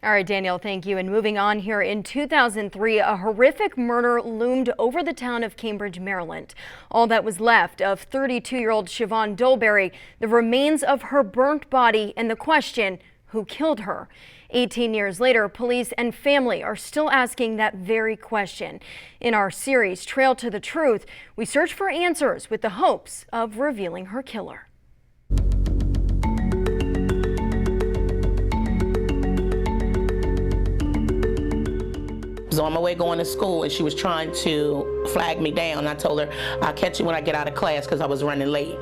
All right, Danielle, thank you. And moving on here, in 2003, a horrific murder loomed over the town of Cambridge, Maryland. All that was left of 32-year-old Chovonne Dolberry, the remains of her burnt body, and the question, who killed her? 18 years later, police and family are still asking that very question. In our series, Trail to the Truth, we search for answers with the hopes of revealing her killer. I was on my way going to school and she was trying to flag me down. I told her, I'll catch you when I get out of class, because I was running late.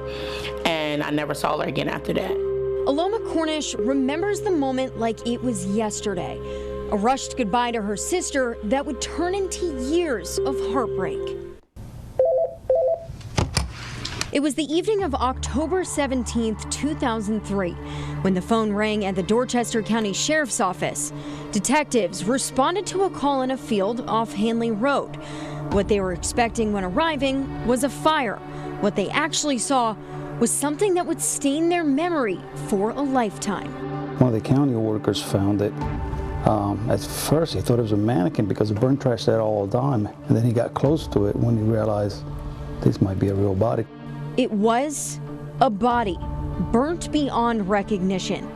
And I never saw her again after that. Aloma Cornish remembers the moment like it was yesterday. A rushed goodbye to her sister that would turn into years of heartbreak. It was the evening of October 17th, 2003, when the phone rang at the Dorchester County Sheriff's Office. Detectives responded to a call in a field off Hanley Road. What they were expecting when arriving was a fire. What they actually saw was something that would stain their memory for a lifetime. One of the county workers found it. At first he thought it was a mannequin because it burned trash there all the time. And then he got close to it when he realized this might be a real body. It was a body, burnt beyond recognition.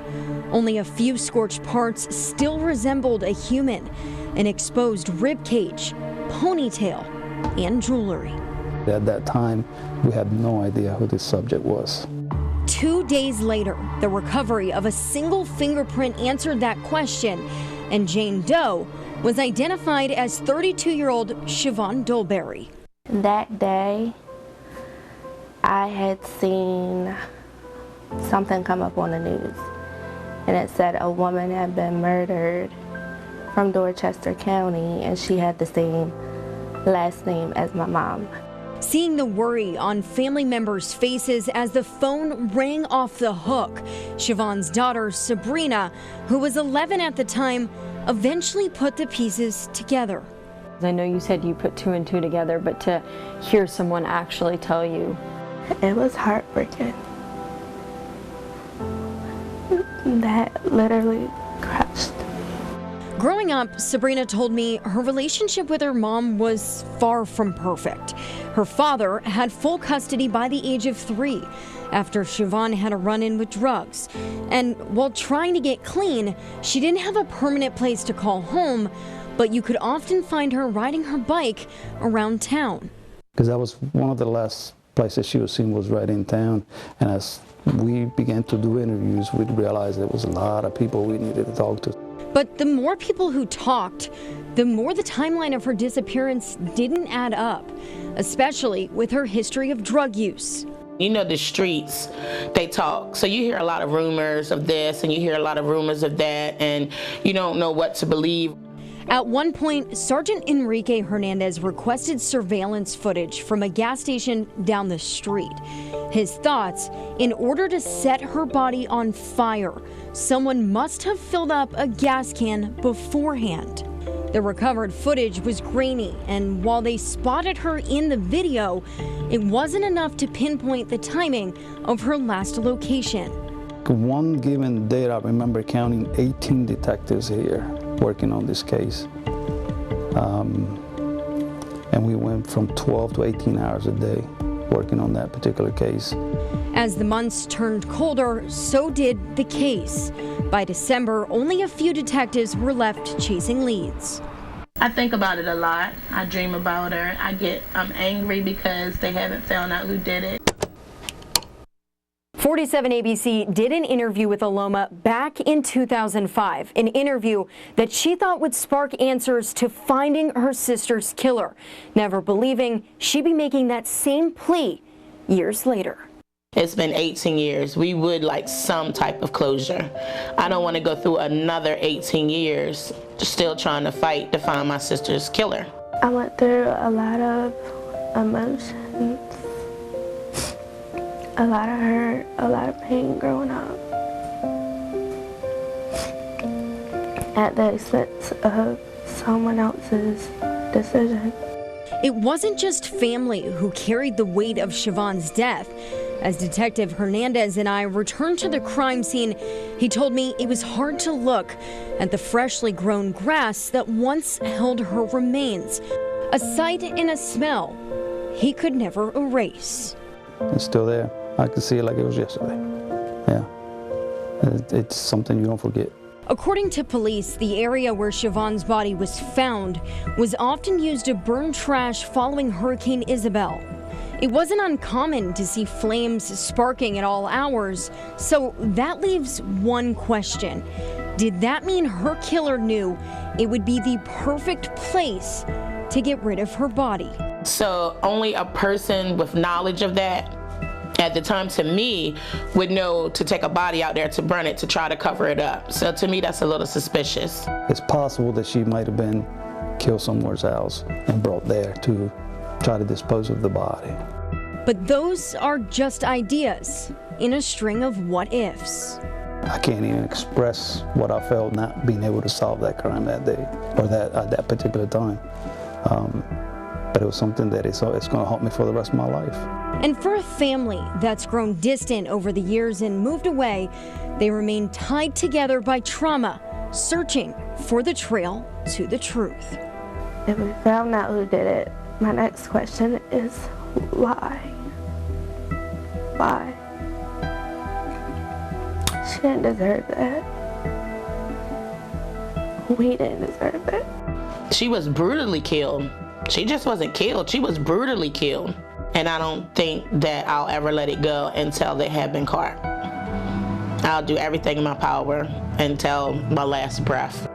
Only a few scorched parts still resembled a human, an exposed rib cage, ponytail, and jewelry. At that time, we had no idea who this subject was. 2 days later, the recovery of a single fingerprint answered that question, and Jane Doe was identified as 32-year-old Chovonne Dolberry. That day, I had seen something come up on the news, and it said a woman had been murdered from Dorchester County, and she had the same last name as my mom. Seeing the worry on family members' faces as the phone rang off the hook, Chovonne's daughter, Sabrina, who was 11 at the time, eventually put the pieces together. I know you said you put 2 and 2 together, but to hear someone actually tell you. It was heartbreaking. That literally crushed. Growing up, Sabrina told me her relationship with her mom was far from perfect. Her father had full custody by the age of 3 after Chovonne had a run-in with drugs. And while trying to get clean, she didn't have a permanent place to call home, but you could often find her riding her bike around town. Because that was one of the last places she was seen, was right in town. And as we began to do interviews, we realized there was a lot of people we needed to talk to. But the more people who talked, the more the timeline of her disappearance didn't add up, especially with her history of drug use. You know, the streets, they talk. So you hear a lot of rumors of this and you hear a lot of rumors of that, and you don't know what to believe. At one point, Sergeant Enrique Hernandez requested surveillance footage from a gas station down the street. His thoughts, in order to set her body on fire, someone must have filled up a gas can beforehand. The recovered footage was grainy, and while they spotted her in the video, it wasn't enough to pinpoint the timing of her last location. One given day, I remember counting 18 detectives here working on this case. And we went from 12 to 18 hours a day working on that particular case. As the months turned colder, so did the case. By December, only a few detectives were left chasing leads. I think about it a lot. I dream about her. I'm angry because they haven't found out who did it. 47 ABC did an interview with Aloma back in 2005, an interview that she thought would spark answers to finding her sister's killer, never believing she'd be making that same plea years later. It's been 18 years. We would like some type of closure. I don't want to go through another 18 years still trying to fight to find my sister's killer. I went through a lot of emotions, a lot of hurt, a lot of pain growing up at the expense of someone else's decision. It wasn't just family who carried the weight of Chovonne's death. As Detective Hernandez and I returned to the crime scene, he told me it was hard to look at the freshly grown grass that once held her remains, a sight and a smell he could never erase. It's still there. I can see it like it was yesterday. Yeah. It's something you don't forget. According to police, the area where Chovonne's body was found was often used to burn trash following Hurricane Isabel. It wasn't uncommon to see flames sparking at all hours, so that leaves one question. Did that mean her killer knew it would be the perfect place to get rid of her body? So only a person with knowledge of that at the time, to me, would know to take a body out there to burn it, to try to cover it up. So to me, that's a little suspicious. It's possible that she might have been killed somewhere else and brought there to try to dispose of the body. But those are just ideas in a string of what ifs. I can't even express what I felt not being able to solve that crime that day or at that particular time. But it was something that it's going to haunt me for the rest of my life. And for a family that's grown distant over the years and moved away, they remain tied together by trauma, searching for the trail to the truth. If we found out who did it, my next question is why? Why? She didn't deserve that. We didn't deserve it. She was brutally killed. She just wasn't killed, she was brutally killed. And I don't think that I'll ever let it go until they have been caught. I'll do everything in my power until my last breath.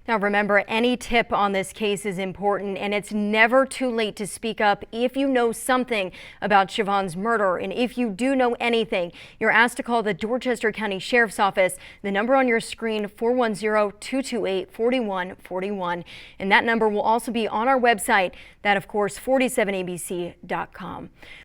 Now remember, any tip on this case is important, and it's never too late to speak up if you know something about Chovonne's murder. And if you do know anything, you're asked to call the Dorchester County Sheriff's Office. The number on your screen, 410-228-4141. And that number will also be on our website, that of course 47abc.com.